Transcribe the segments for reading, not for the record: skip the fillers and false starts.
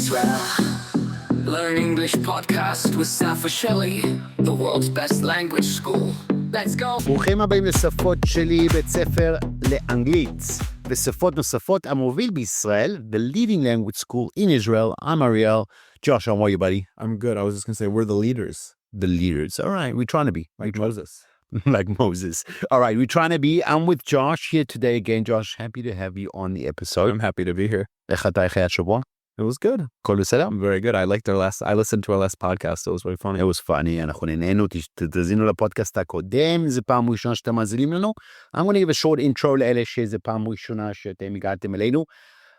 Israel. Learn English podcast with Safa Shelley, the world's best language school. Let's go. ברוכים הבאים לשפות שלי, בית ספר לאנגלית ושפות נוספות המוביל בישראל, the leading language school in Israel. I'm Ariel. Josh, how are you, buddy? I'm good. I was just going to say, we're the leaders. The leaders. All right, we're trying to be. Like Moses. Like Moses. All right, we're trying to be. I'm with Josh here today again. Josh, happy to have you on the episode. I'm happy to be here. איך אתה אחרי השבוע? It was good. הכל בסדר? Very good. I listened to our last podcast. It was very funny. It was funny. אנחנו נהנינו, תזינו לפודקאסט הקודם, זה פעם ראשונה שאתם מאזינים לנו. I'm going to give a short intro לאלה שזה פעם ראשונה שאתם הגעתם אלינו.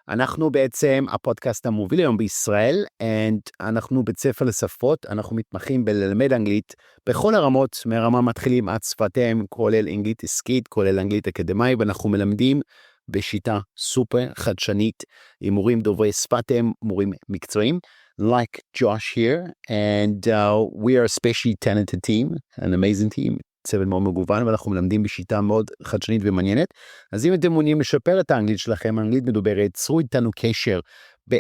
אנחנו בעצם הפודקאסט המוביל היום בישראל, and אנחנו בית ספר לשפות, אנחנו מתמחים בללמד אנגלית בכל הרמות, מהרמה מתחילים עד שפתם, כולל אנגלית עסקית, כולל אנגלית אקדמאי, ואנחנו מלמדים בשיטה סופר חדשנית, עם מורים דוברי שפתם, מורים מקצועיים, like Josh here, and we are a specially talented team, an amazing team, צוות מאוד מגוון, ואנחנו מלמדים בשיטה מאוד חדשנית ומעניינת. אז אם אתם מעוניינים לשפר את האנגלית שלכם, האנגלית מדוברת, צרו איתנו קשר ב-053-550-1976.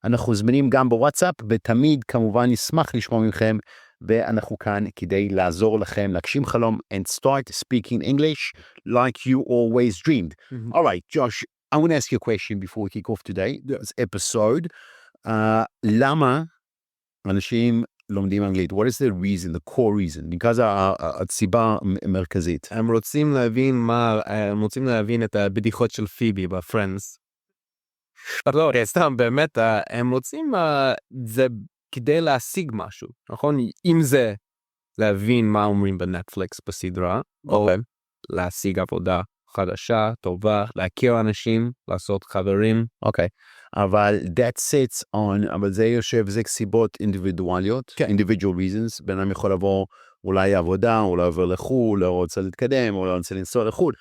אנחנו זמינים גם בוואטסאפ, ותמיד כמובן נשמח לשמוע מכם, ואנחנו כאן כדי לעזור לכם להגשים חלום and start speaking English like you always dreamed. Mm-hmm. All right, Josh, I want to ask you a question before we kick off today, this episode. למה אנשים לומדים אנגלית? What is the reason, the core reason? because הסיבה המרכזית. הם רוצים להבין את הבדיחות של פיבי בפרנדס. לא, סתם, באמת, הם רוצים, זה כדי להשיג משהו, נכון? אם זה להבין מה אומרים בנטפליקס בסדרה, או להשיג עבודה חדשה, טובה, להכיר אנשים, לעשות חברים. אוקיי, אבל that sits on, אבל זה יושב, זה סיבות אינדיבידואליות, individual reasons, בן אדם יכול לבוא אולי עבודה, אולי עובר לחול, או רוצה להתקדם, או רוצה לנסוע לחול,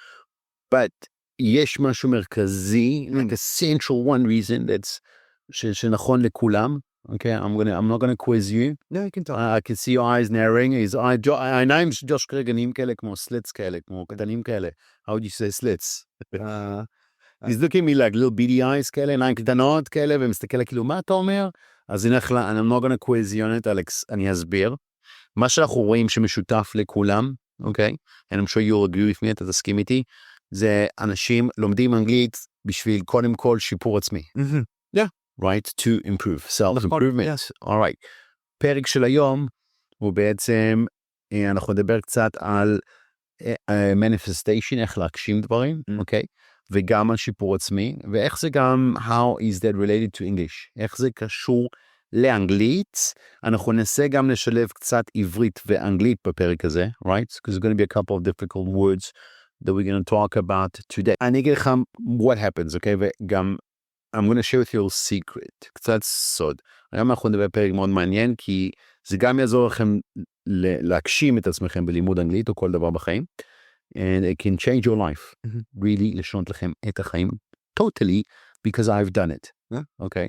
but יש משהו מרכזי, like a central one reason, that's, שנכון לכולם. Okay, I'm not gonna quiz you. No, you can talk. I can see your eyes narrowing. העיניים של ג'וש קטנים כאלה, כמו slits כאלה, כמו קטנים כאלה. How would you say slits? He's looking at me like little beady eyes כאלה, עיניים קטנות כאלה, ומסתכל כאילו, מה אתה אומר? אז הנה, I'm not gonna quiz you on it, אלכס, אני אסביר. מה שאנחנו רואים שמשותף לכולם, okay, and I'm sure you'll agree with me, אתה תסכים איתי, זה אנשים לומדים אנגלית בשביל קודם כל שיפור עצמי. Yeah. Right, to improve, self-improvement. Yes. All right. פרק של היום הוא בעצם, אנחנו נדבר קצת על manifestation, איך להגשים דברים, אוקיי? וגם על שיפור עצמי, ואיך זה גם, how is that related to English? איך זה קשור לאנגלית? אנחנו ננסה גם לשלב קצת עברית ואנגלית בפרק הזה, right? Because there's going to be a couple of difficult words that we're going to talk about today. אני אגיד לך what happens, אוקיי? וגם I'm going to share with you a secret, קצת סוד. היום אנחנו נדבר פרק מאוד מעניין, כי זה גם יעזור לכם להגשים את עצמכם בלימוד אנגלית או כל דבר בחיים. And it can change your life. Really, לשנות לכם את החיים. Totally, because I've done it. Okay?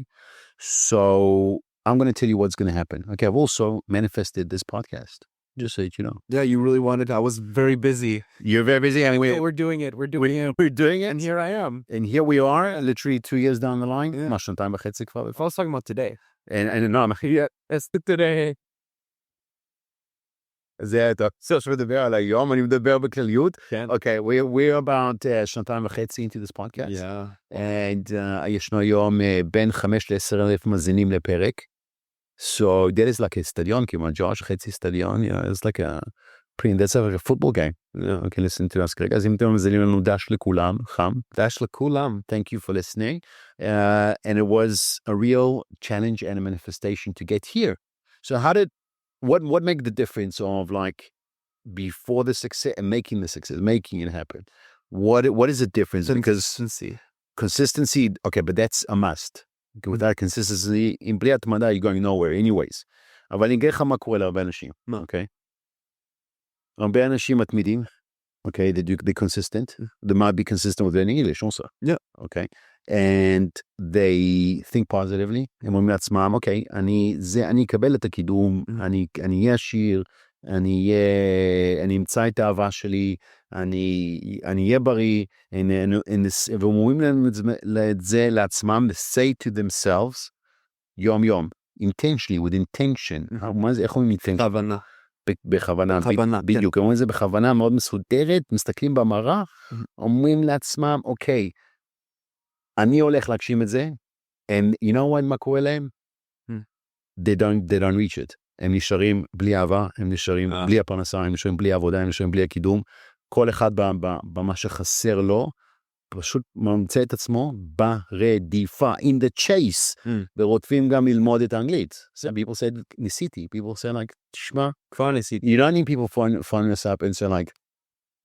So, I'm going to tell you what's going to happen. Okay, I've also manifested this podcast. Just so that you know. Yeah, you really wanted. I was very busy. You're very busy. Anyway, We're doing it. We're doing it. And here I am. And here we are, literally 2 years down the line. מה, שנתיים וחצי כבר? I was talking about today. And no, It's today. זה אתה רוצה לדבר על היום, אני מדבר בכלליות. כן. Okay, we're about שנתיים וחצי into this podcast. Yeah. And ישנו היום בין 5 ל-10 אלף מזינים לפרק. So that is like a stadion, כמעט ג'וש, חצי סטדיון, it's like a that's like a football game. Okay, listen to us כרגע. אז אם אתם מזינים לנו דש לכולם, חם. דש לכולם. Thank you for listening. And it was a real challenge and a manifestation to get here. So what make the difference of like before the success and making the success, making it happen? What is the difference? Consistency, okay, but that's a must. Without consistency, in בלי התמדה, you're going nowhere anyways. אבל אני אגיד לך מה קורה להרבה אנשים, אוקיי? הרבה אנשים מתמידים, okay, they consistent, they might be consistent with learning English also. Yeah. Okay. And they think positively, הם אומרים לעצמם, אוקיי, אני אקבל את הקידום, אני אהיה עשיר, אני אמצא את האהבה שלי, אני אהיה בריא, ואומרים לנו את זה לעצמם, say to themselves, יום יום, intentionally, with intention. מה זה, איך אומרים intention? כוונה. בכוונה, בדיוק, אומרים את זה בכוונה מאוד מסודרת, מסתכלים במראה, אומרים לעצמם, אוקיי, אני הולך להגשים את זה, and you know what, מה קורה להם? They don't reach it. הם נשארים בלי אהבה, הם נשארים בלי הפרנסה, הם נשארים בלי עבודה, הם נשארים בלי הקידום. כל אחד במה שחסר לו, פשוט ממצא את עצמו ברדיפה, in the chase, ורודפים גם ללמוד את האנגלית. So people said, ניסיתי. People say like, תשמע, כבר ניסיתי. you don't need people following us up and say like,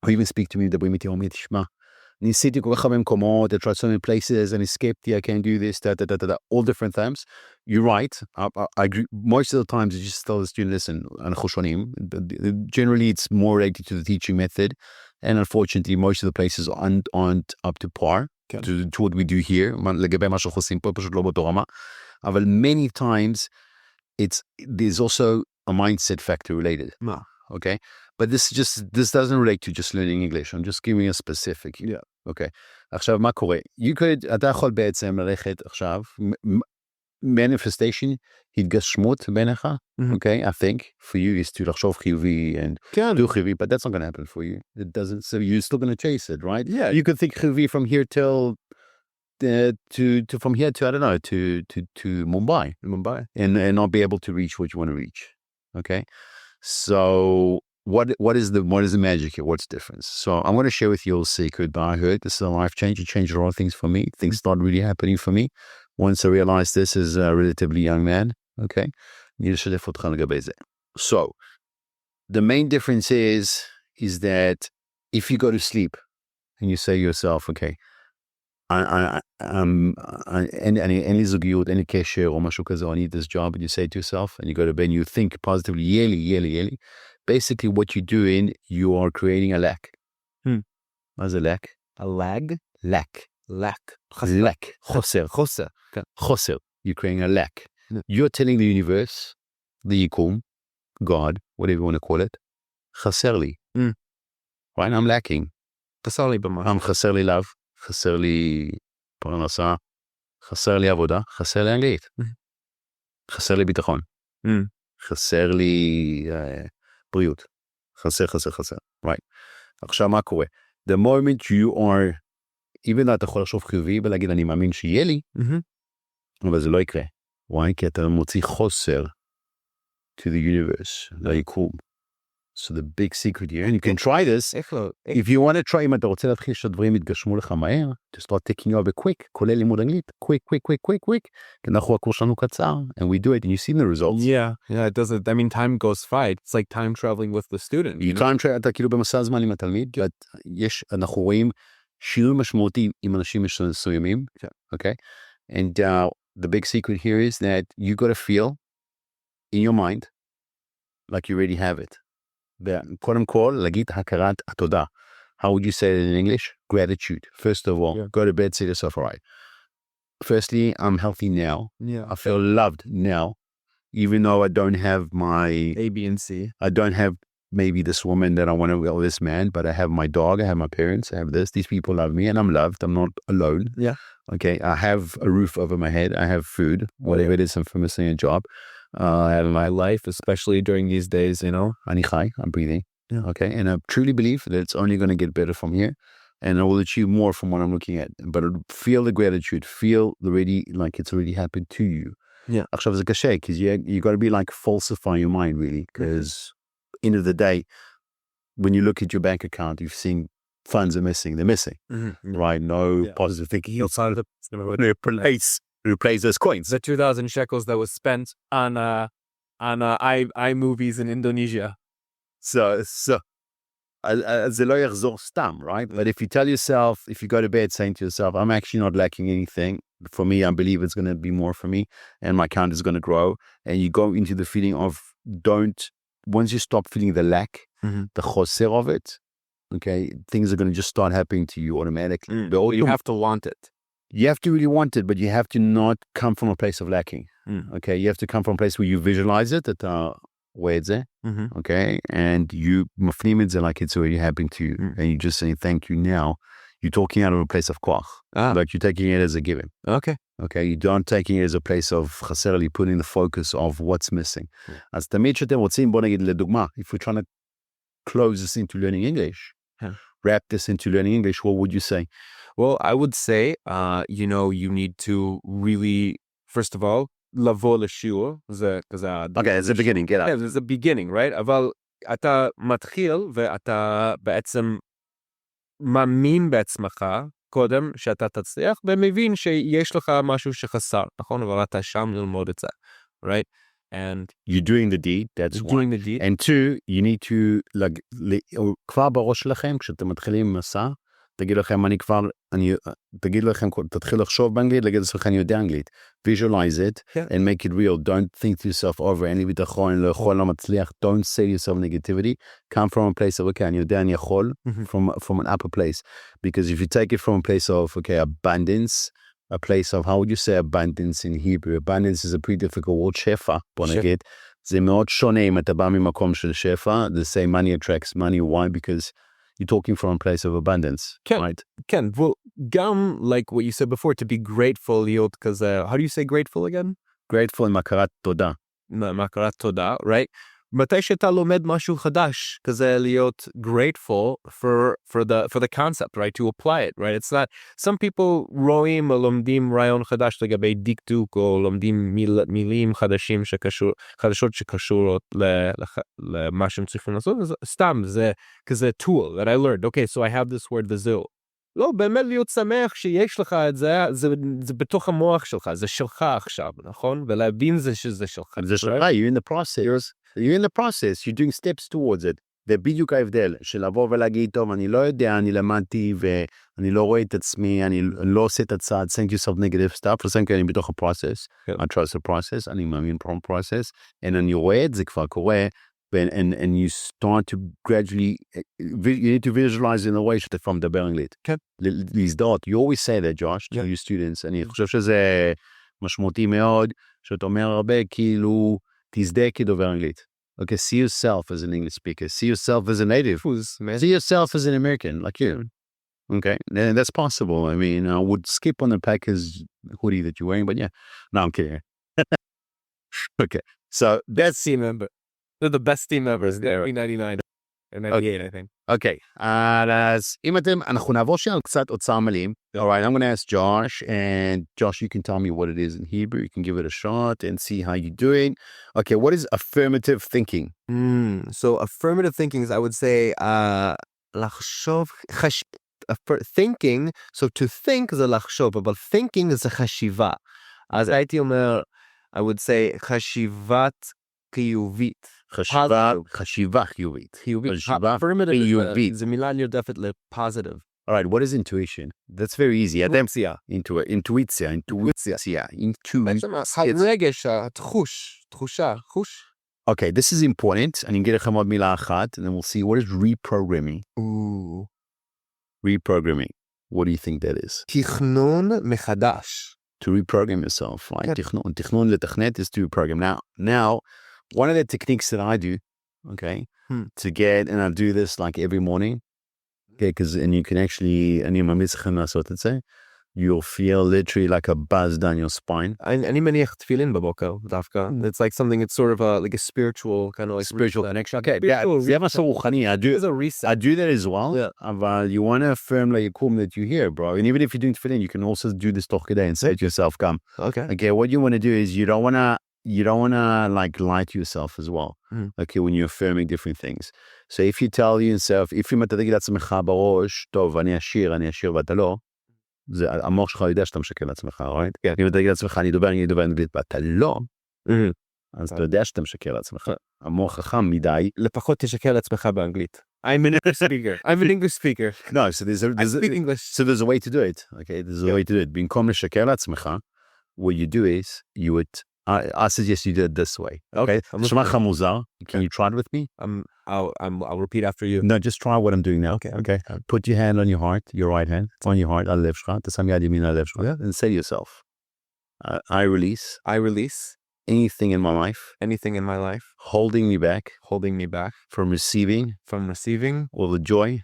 or even speak to me, מדברים איתי, אומרים, תשמע, ניסיתי כל כך הרבה מקומות, I tried so many places, and escaped, I can't do this, all different times. You're right. I agree. Most of the times, you just tell the student, listen, אנחנו שונים. Generally, it's more related to the teaching method, and unfortunately, most of the places aren't up to par to what we do here. לגבי מה שאנחנו עושים פה, פשוט לא באותו רמה. אבל many times, there's also a mindset factor related. Okay? But this doesn't relate to just learning English. I'm just giving a specific. Yeah. Okay. עכשיו, מה קורה? אתה יכול בעצם ללכת עכשיו, manifestation, התגשמות ביניך, okay? I think for you is to לחשוב חיובי and do חיובי, but that's not going to happen for you. It doesn't, so you're still going to chase it, right? Yeah. You could think חיובי from here till from here to, I don't know, to Mumbai, and not be able to reach what you want to reach. Okay. So what is the magic here? What's the difference? So I'm going to share with you a secret that I heard. This is a life change. It changed a lot of things for me. Things started really happening for me once I realized this as a relatively young man. Okay. So the main difference is that if you go to sleep and you say to yourself, okay, any זוגיות, any קשר או משהו כזה, I need this job, and you say to yourself, and you go to bed and you think positively, יהיה. Basically, what you're doing, you are creating a lack. מה זה lack? A lag? Lack. חוסר. You're creating a lack. You're telling the universe, the יקום, God, whatever you want to call it, חסר לי. Right? I'm lacking. חסר לי במה. חסר לי love, חסר לי פרנסה, חסר לי עבודה, חסר לי אנגלית. חסר לי ביטחון. חסר לי בריאות. חסר. Right. עכשיו מה קורה? The moment you are, even though אתה יכול לחשוב חיובי ולהגיד אני מאמין שיהיה לי, אבל זה לא יקרה. Why? כי אתה מוציא חוסר to the universe, ליקום. So the big secret here, and you can try this, if you want to try, אם אתה רוצה להתחיל שהדברים יתגשמו לך מהר, to start taking you over quick, כולל לימוד אנגלית, quick, כי אנחנו הקורס שלנו קצר, and we do it, and you see the results. Yeah, it doesn't, I mean, time goes by, it's like time traveling with the student. אתה כאילו במסע הזמן עם התלמיד, אנחנו רואים שינוי משמעותי עם אנשים מסוימים, okay? And the big secret here is that you got to feel in your mind like you already have it. קודם כל, להגיד הכרת התודה. How would you say it in English? Gratitude. First of all, go to bed, say to yourself, all right. Firstly, I'm healthy now. Yeah. I feel loved now. Even though I don't have my A, B, and C. I don't have maybe this woman that I want to, or this man, but I have my dog, I have my parents, I have this. These people love me and I'm loved. I'm not alone. Yeah. Okay. I have a roof over my head. I have food, whatever it is. I'm missing a job. I have my life, especially during these days, you know, I'm breathing. Yeah. Okay. And I truly believe that it's only going to get better from here. And I will achieve more from what I'm looking at. But feel the gratitude, feel like it's already happened to you. Yeah. עכשיו זה קשה, because you got to be like falsifying your mind really, because end of the day, when you look at your bank account, you've seen funds are missing. They're missing, right? No positive thinking. You'll sign up to replace those coins. The 2,000 shekels that was spent on iMovies in Indonesia. So זה לא יחזור סתם, right? But if you tell yourself, if you go to bed saying to yourself, I'm actually not lacking anything. For me, I believe it's going to be more for me and my account is going to grow. And you go into the feeling of once you stop feeling the lack, the חוסר of it, okay, things are going to just start happening to you automatically. You have to want it. You have to really want it, but you have to not come from a place of lacking. Okay, you have to come from a place where you visualize it, that רואה את זה, Mm-hmm. okay? And you מפנים את זה like it's already happening to you, and you just say thank you now. You're talking out of a place of כוח. Like you're taking it as a given. Okay. Okay, you don't taking it as a place of חסר לי, putting the focus of what's missing. אז תמיד שאתם רוצים, בוא נגיד לדוגמה, if we're trying to close this into learning English, wrap this into learning English, what would you say? Well, I would say, you need to really, first of all, לבוא לשיעור, זה כזה... Okay, it's the beginning, get up. Yeah, זה beginning, right? אבל אתה מתחיל ואתה בעצם מאמין בעצמך קודם שאתה תצליח, ומבין שיש לך משהו שחסר, נכון? אבל אתה שם ללמוד את זה, right? And you're doing the deed, that's one. doing the deed. And two, you need to, כבר בראש שלכם, כשאתם מתחילים מסע, תגיד לכם, תתחיל לחשוב באנגלית, להגיד לכם, אני יודע אנגלית. Visualize it, and make it real. Don't think to yourself over, אין לי ביטחון, לא יכול, לא מצליח. Don't say to yourself negativity. Come from a place of, okay, אני יודע, אני יכול, from an upper place. Because if you take it from a place of, okay, abundance, a place of, how would you say abundance in Hebrew? Abundance is a pretty difficult word, שפע, בוא נגיד. זה מאוד שונה אם אתה בא ממקום של שפע. The same money attracts money. Why? Because you're talking from a place of abundance, right? Ken, well, גם, like what you said before, to be grateful, להיות כזה, how do you say grateful again? Grateful עם הכרת תודה. הכרת תודה, right? מתי שאתה לומד משהו חדש, כזה להיות grateful for the concept, right? To apply it, right? It's not, some people רואים או לומדים רעיון חדש לגבי דקדוק, או לומדים מילים חדשות שקשורות למה שהם צריכים לעשות, סתם, זה כזה tool that I learned. Okay, so I have this word, וזהו. לא, באמת להיות שמח שיש לך את זה, זה בתוך המוח שלך, זה שלך עכשיו, נכון? ולהבין זה שזה שלך. זה שלך, you're in the process. You're in the process, you're doing steps towards it. זה בדיוק ההבדל, של לבוא ולהגיד, טוב, אני לא יודע, אני למדתי, ואני לא רואה את עצמי, אני לא עושה את הצעד, think yourself negative stuff, לסיים כי אני בתוך הפרוסס, I trust the process, אני מאמין בפרוסס, ואני רואה את זה כבר קורה, and you start to gradually, you need to visualize in a way שאתה from דבר אנגלית. להזדהות, you always say that, Josh, to your students, אני חושב שזה משמעותי מאוד, שאתה אומר הרבה, כאילו, תזדהה כדובר אנגלית. Okay, see yourself as an English speaker, see yourself as a native, see yourself as an American, like you. Okay, and that's possible. I mean, I would skip on the Packers hoodie that you're wearing, but yeah, no, I'm kidding. Okay, so Best team member. They're the best team members there, 99 and 98, I think. Okay, אז אם אתם, אנחנו נעבור שם קצת אוצר מילים. All right, I'm going to ask Josh, and Josh, you can tell me what it is in Hebrew. You can give it a shot and see how you're doing. Okay, what is affirmative thinking? So affirmative thinking is, I would say, לחשוב, thinking, so to think זה לחשוב, אבל thinking זה חשיבה. אז הייתי אומר, I would say, חשיבת חיובית. חשיבה חיובית. חשיבה חיובית. זה מילה נרדפת ל-positive. All right, what is intuition? That's very easy. אינטואיציה. Intuitzia. הרגש, תחושה, חוש. Okay, this is important. אני אגיד לכם עוד מילה אחת, and then we'll see what is reprogramming. Ooh. Reprogramming. What do you think that is? תכנון מחדש. To reprogram yourself, right? תכנון לתכנת is to reprogram. Now, one of the techniques that I do, okay, to get, and I do this like every morning, okay, and you can actually, אני ממליץ לכם לעשות את זה, you'll feel literally like a buzz down your spine. אני מניח תפילין בבוקר, דווקא. It's like something, it's sort of like a spiritual, kind of like spiritual connection. Okay, זה משהו רוחני. I do that as well, אבל you want to affirm like יכולים that you hear, bro. And even if you're doing תפילין, you can also do this תוך כדי and say to yourself, come. Okay, what you want to do is you don't want to like lie to yourself as well. Okay, when you're affirming different things. So if you tell yourself, if אתה תגיד לעצמך בראש, טוב, אני אשיר ואתה לא, זה, המוח שלך יודע שאתה משקר לעצמך, right? אם אתה תגיד לעצמך, אני דובר אנגלית, ואתה לא, אז אתה יודע שאתה משקר לעצמך. המוח חכם מדי. לפחות תשקר לעצמך באנגלית. I'm an English speaker. No, so there's a way to do it. Okay, there's a way to do it. במקום לשקר לעצמך, what you do is, I suggest you do it this way. Okay? נשמע לך מוזר. Can you try it with me? I'll repeat after you. No, just try what I'm doing now. Okay. Put your hand on your heart, your right hand, on your heart, על הלב שלך, תשם יד ימין על הלב שלך, and say to yourself, I release. anything in my life anything in my life holding me back holding me back from receiving all the joy,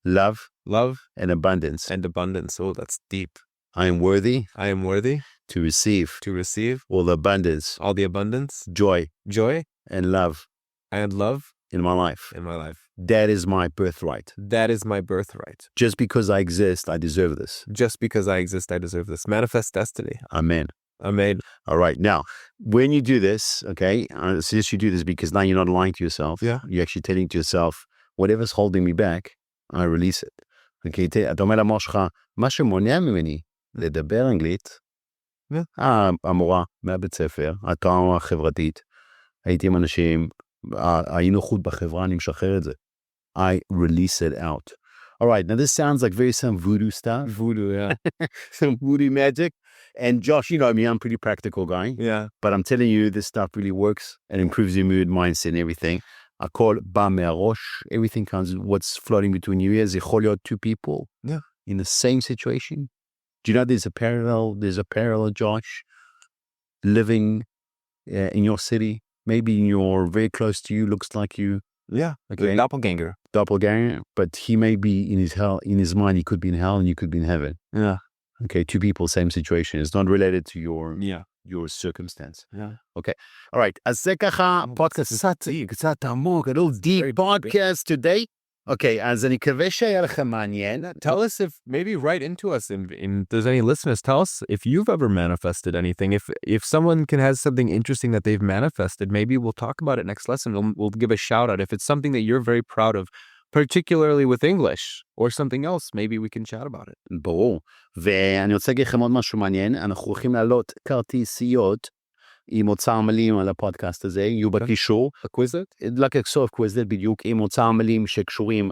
love, love, and abundance. and abundance. Oh, that's deep. I am worthy I am worthy to receive to receive all the abundance, all the abundance, joy, joy, and love and love in my life. in my life. That is my birthright. That is my birthright. Just because I exist, I deserve this. Just because I exist, I deserve this. Manifest destiny. Amen. Amen. All right. Now, when you do this, okay, I suggest you do this because now you're not lying to yourself. Yeah. You're actually telling to yourself, whatever's holding me back, I release it. Okay, אתה אומר למוח שלך, מה שמונע ממני לדבר אנגלית, המורה מהבית ספר, הטראומה החברתית, הייתי עם אנשים, האי-נוחות בחברה, אני משחרר את זה. I release it out. All right, now this sounds like some voodoo stuff. Voodoo, yeah. Some voodoo magic. And Josh, you know me, I'm a pretty practical guy. Yeah. But I'm telling you, this stuff really works and improves your mood, mindset, and everything. הכל בא מהראש. Everything comes, what's floating between your ears. יכול להיות two people in the same situation. Do you know there's a parallel, Josh, living in your city. Maybe you're very close to you, looks like you. Yeah. Okay. Doppelganger. But he may be in his mind, he could be in hell and you could be in heaven. Yeah. Okay, two people, same situation. It's not related to your circumstance. Yeah. Okay. All right. אז זה ככה פודקאסט קצת עמוק, a little deep podcast today. Okay, אז אני מקווה שהיה לכם מעניין. Tell us if, maybe write into us if there's any listeners, tell us if you've ever manifested anything. If someone has something interesting that they've manifested, maybe we'll talk about it next lesson. We'll give a shout out. If it's something that you're very proud of, particularly with English or something else, maybe we can chat about it. ברור. ואני רוצה להגיד לכם עוד משהו מעניין. אנחנו הולכים לעלות כרטיסיות עם אוצר מילים על הפודקאסט הזה, יהיו בקישור. Quizlet? like a sort of quizlet בדיוק, עם אוצר מילים שקשורים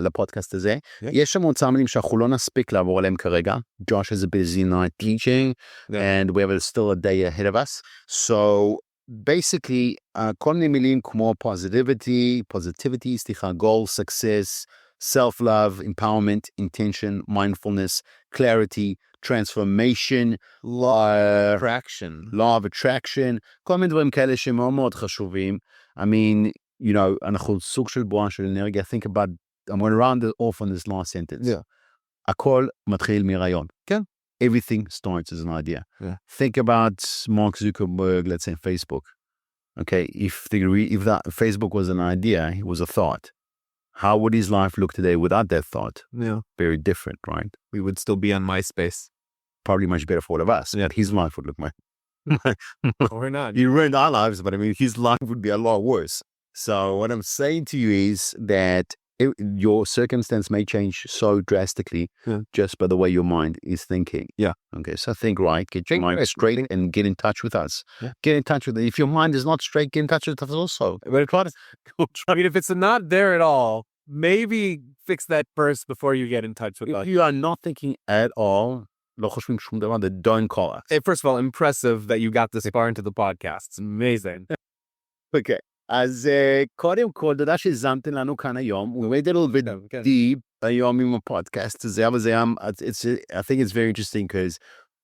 לפודקאסט הזה. יש שם אוצר מילים שאנחנו לא נספיק לעבור עליהם כרגע. Josh is a busy night teaching, and we have still a day ahead of us. So, basically, כל מיני מילים כמו positivity, goal, success, self-love, empowerment, intention, mindfulness, clarity, transformation, law of attraction, כל מיני דברים כאלה שמאוד מאוד חשובים. I mean, you know, אנחנו סוג של בועה של אנרגיה. Think about, I'm going to round it off on this last sentence. Yeah. הכל מתחיל מרעיון. כן. Everything starts as an idea. Yeah. Think about Mark Zuckerberg, let's say Facebook. Okay, if that Facebook was an idea, it was a thought. How would his life look today without that thought? Yeah. Very different, right? We would still be on MySpace. Probably much better for all of us. Yeah. His life would look Or not. He ruined our lives, but I mean, his life would be a lot worse. So what I'm saying to you is that your circumstance may change so drastically just by the way your mind is thinking. Yeah. Okay, so think right, get your mind straight and get in touch with us. Yeah. Get in touch with it. If your mind is not straight, get in touch with us also. I mean, if it's not there at all, maybe fix that first before you get in touch with us. If you are not thinking at all, don't call us. Hey, first of all, impressive that you got this far into the podcast. It's amazing. Okay. אז קודם כל, תודה שהזמתם לנו כאן היום. We went a little bit deep היום עם הפודקאסט הזה, אבל זה I think it's very interesting because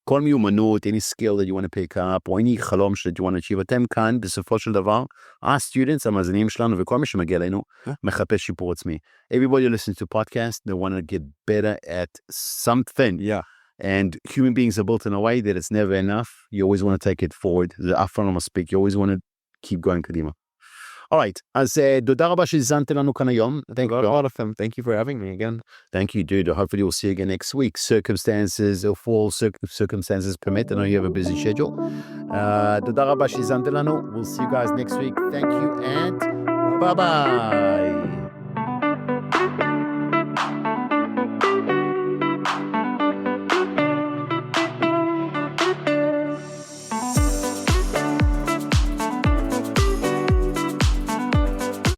כל מיומנות, any skill that you want to pick up, או any חלום that you want to achieve, אתם כאן בסופו של דבר, הסטודנטס, המאזינים שלנו וכל מי שמגיע אלינו, מחפש שיפור עצמי. Everybody listens to podcasts, they want to get better at something. Yeah. And human beings are built in a way that it's never enough. You always want to take it forward. אף פעם לא מספיק. You always want to keep going קדימה. All right, אז תודה רבה שהזמנתם לנו כאן היום. Thank you. A lot of them. Thank you for having me again. Thank you, dude. Hopefully we'll see you again next week. Circumstances, if all circumstances permit. I know you have a busy schedule. תודה רבה שהזמנתם לנו. We'll see you guys next week. Thank you and bye-bye.